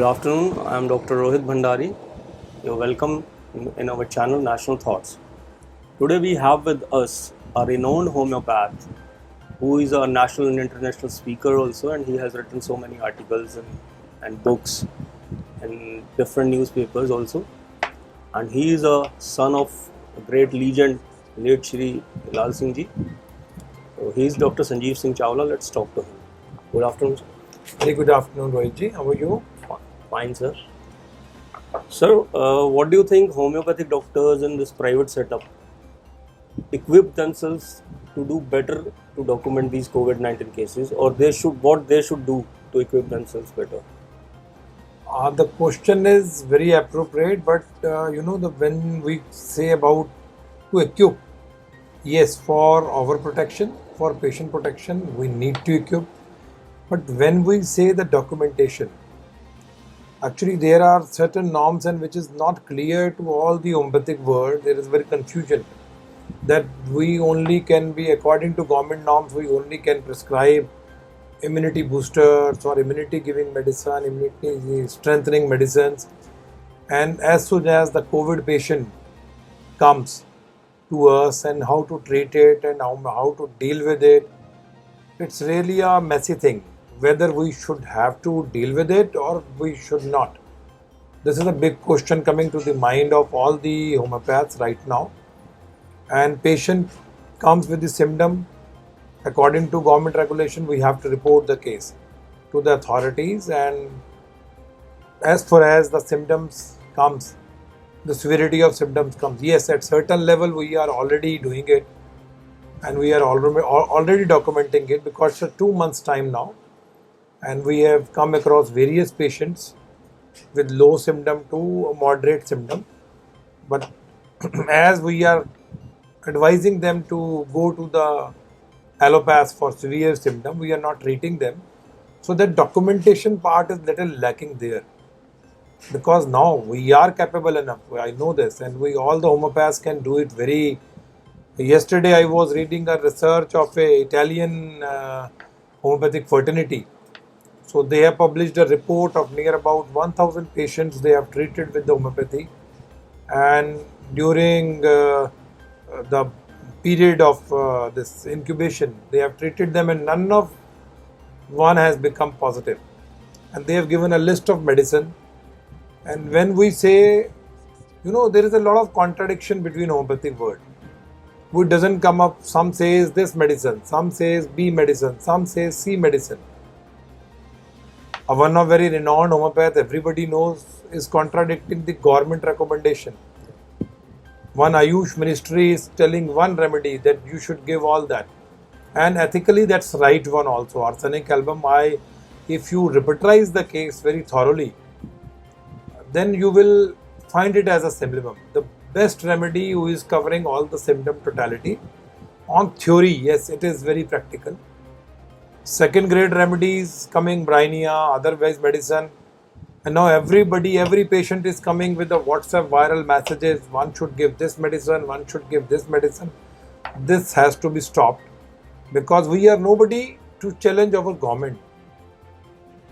afternoon. I am Dr. Rohit Bhandari. You're welcome in our channel National Thoughts. Today we have with us a renowned homeopath who is a national and international speaker also, and he has written so many articles and books in different newspapers also. And he is a son of a great legend, late Shri Lal Singh Ji. So he is Dr. Sanjeev Singh Chawla. Let's talk to him. Good afternoon, sir. Very good afternoon, Rohit ji. How are you? Fine, sir. Sir, what do you think homeopathic doctors in this private setup equip themselves to do better to document these COVID-19 cases, or what they should do to equip themselves better? The question is very appropriate, but when we say about to equip, yes, for our protection, for patient protection, we need to equip. But when we say the documentation, actually there are certain norms and which is not clear to all the homeopathic world. There is very confusion that we only can be, according to government norms, we only can prescribe immunity boosters or immunity giving medicine, immunity strengthening medicines. And as soon as the COVID patient comes to us and how to treat it and how to deal with it, it's really a messy thing. Whether we should have to deal with it or we should not. This is a big question coming to the mind of all the homeopaths right now. And patient comes with the symptom. According to government regulation, we have to report the case to the authorities, and as far as the symptoms comes, the severity of symptoms comes. Yes, at certain level we are already doing it, and we are already documenting it because it's 2 months time now, and we have come across various patients with low symptom to moderate symptom. But as we are advising them to go to the allopath for severe symptom, we are not treating them. So that documentation part is little lacking there. Because now we are capable enough, I know this, and all the homeopaths can do it very. Yesterday I was reading a research of a Italian homeopathic fraternity. So they have published a report of near about 1000 patients they have treated with the homeopathy, and during the period of this incubation, they have treated them and none of one has become positive. And they have given a list of medicine. And when we say, there is a lot of contradiction between homeopathic word. It doesn't come up, some says this medicine, some says B medicine, some says C medicine. One of very renowned homeopath, everybody knows, is contradicting the government recommendation. One Ayush ministry is telling one remedy that you should give all that. And ethically that's right one also. Arsenic album, if you repertorize the case very thoroughly, then you will find it as a symptom. The best remedy who is covering all the symptom totality. On theory, yes, it is very practical. Second grade remedies coming, Brinia, otherwise medicine. And now every patient is coming with the WhatsApp viral messages. One should give this medicine, one should give this medicine. This has to be stopped because we are nobody to challenge our government.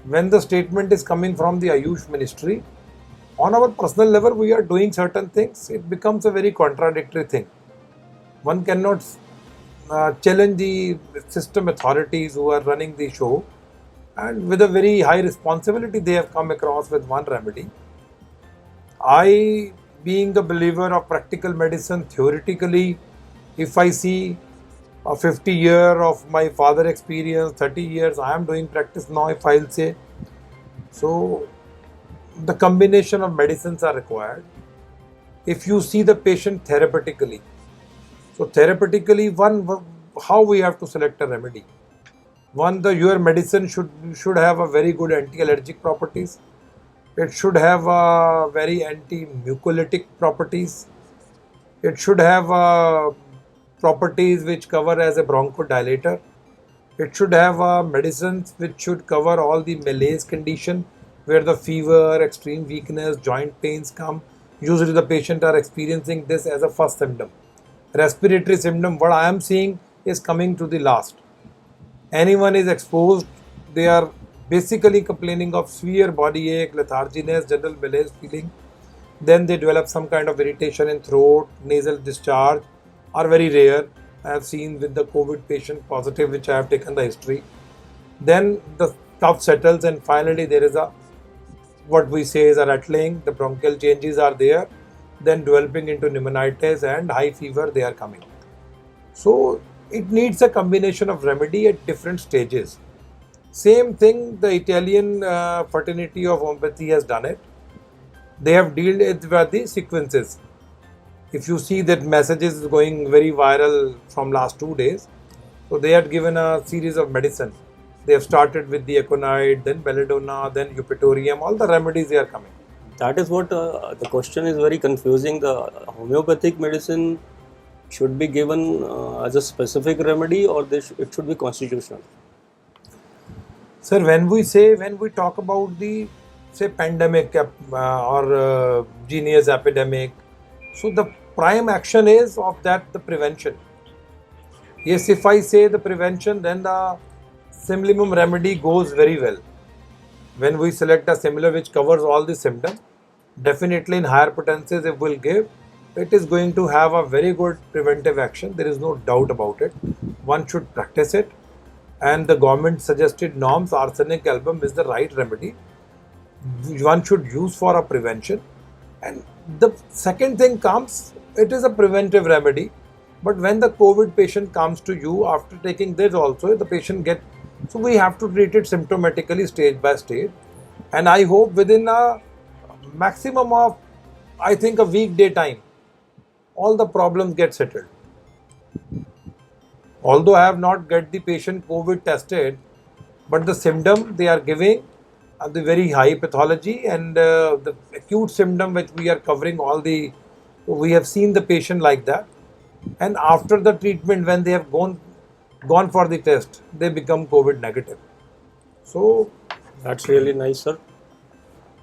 When the statement is coming from the Ayush ministry, on our personal level we are doing certain things. It becomes a very contradictory thing. One cannot challenge the system authorities who are running the show, and with a very high responsibility they have come across with one remedy. I, being the believer of practical medicine, theoretically, if I see a 50 year of my father experience, 30 years I am doing practice now, if I'll say, so the combination of medicines are required. If you see the patient therapeutically, so therapeutically, how we have to select a remedy. One, your medicine should have a very good anti-allergic properties. It should have a very anti-mucolytic properties. It should have properties which cover as a bronchodilator. It should have medicines which should cover all the malaise condition where the fever, extreme weakness, joint pains come. Usually the patient are experiencing this as a first symptom. Respiratory symptom, what I am seeing, is coming to the last. Anyone is exposed, they are basically complaining of severe body ache, letharginess, general malaise feeling. Then they develop some kind of irritation in throat, nasal discharge are very rare. I have seen with the COVID patient positive, which I have taken the history. Then the cough settles, and finally there is a what we say is a rattling. The bronchial changes are there, then developing into pneumonitis and high fever. They are coming. So it needs a combination of remedy at different stages. Same thing, the Italian fraternity of homeopathy has done it. They have dealt with the sequences. If you see that messages is going very viral from last 2 days, so they had given a series of medicine. They have started with the aconite, then belladonna, then eupatorium. All the remedies they are coming. That is what the question is very confusing. The homeopathic medicine should be given as a specific remedy, or it should be constitutional? Sir, when we talk about the say pandemic or genius epidemic, so the prime action is of that the prevention. Yes, if I say the prevention, then the Simlimum remedy goes very well. When we select a similar which covers all the symptoms, definitely in higher potencies it will give. It is going to have a very good preventive action. There is no doubt about it. One should practice it. And the government suggested norms, arsenic album is the right remedy. One should use for a prevention. And the second thing comes, it is a preventive remedy. But when the COVID patient comes to you, after taking this also, the patient so we have to treat it symptomatically stage by stage. And I hope within a maximum of, I think, a weekday time, all the problems get settled. Although I have not got the patient COVID tested, but the symptom they are giving are the very high pathology, and the acute symptom which we are covering we have seen the patient like that. And after the treatment, when they have gone for the test, they become COVID negative. So that's really nice, sir.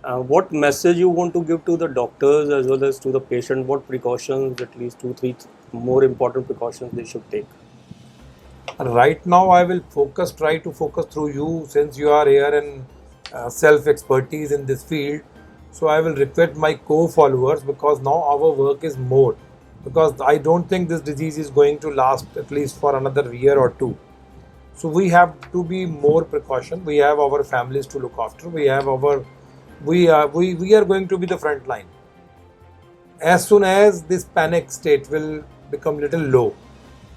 What message you want to give to the doctors as well as to the patient? What precautions, at least 2-3 more important precautions they should take? Right now, I will try to focus through you, since you are here and self-expertise in this field. So I will request my co-followers, because now our work is more. Because I don't think this disease is going to last at least for another year or two. So we have to be more precaution. We have our families to look after. We are going to be the front line. As soon as this panic state will become little low,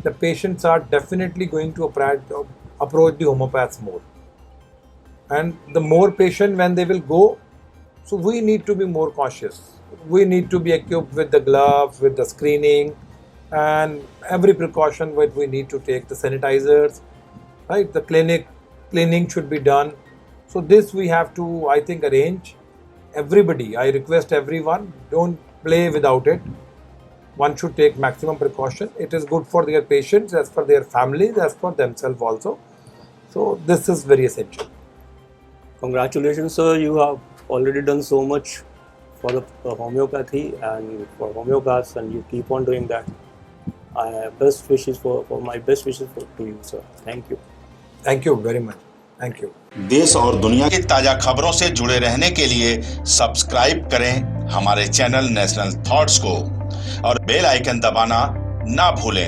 the patients are definitely going to approach the homeopaths more. And the more patient when they will go, so we need to be more cautious. We need to be equipped with the gloves, with the screening, and every precaution that we need to take. The sanitizers, right? The cleaning should be done. So this we have to, I think, arrange. Everybody, I request everyone, don't play without it. One should take maximum precaution. It is good for their patients, as for their families, as for themselves also. So this is very essential. Congratulations, sir. You have already done so much for the homeopathy and for homeopaths, and you keep on doing that. Best wishes for my best wishes to you, sir. Thank you. Thank you very much. Thank you. देश और दुनिया की ताजा खबरों से जुड़े रहने के लिए सब्सक्राइब करें हमारे चैनल नेशनल थॉट्स को और बेल आइकन दबाना ना भूलें।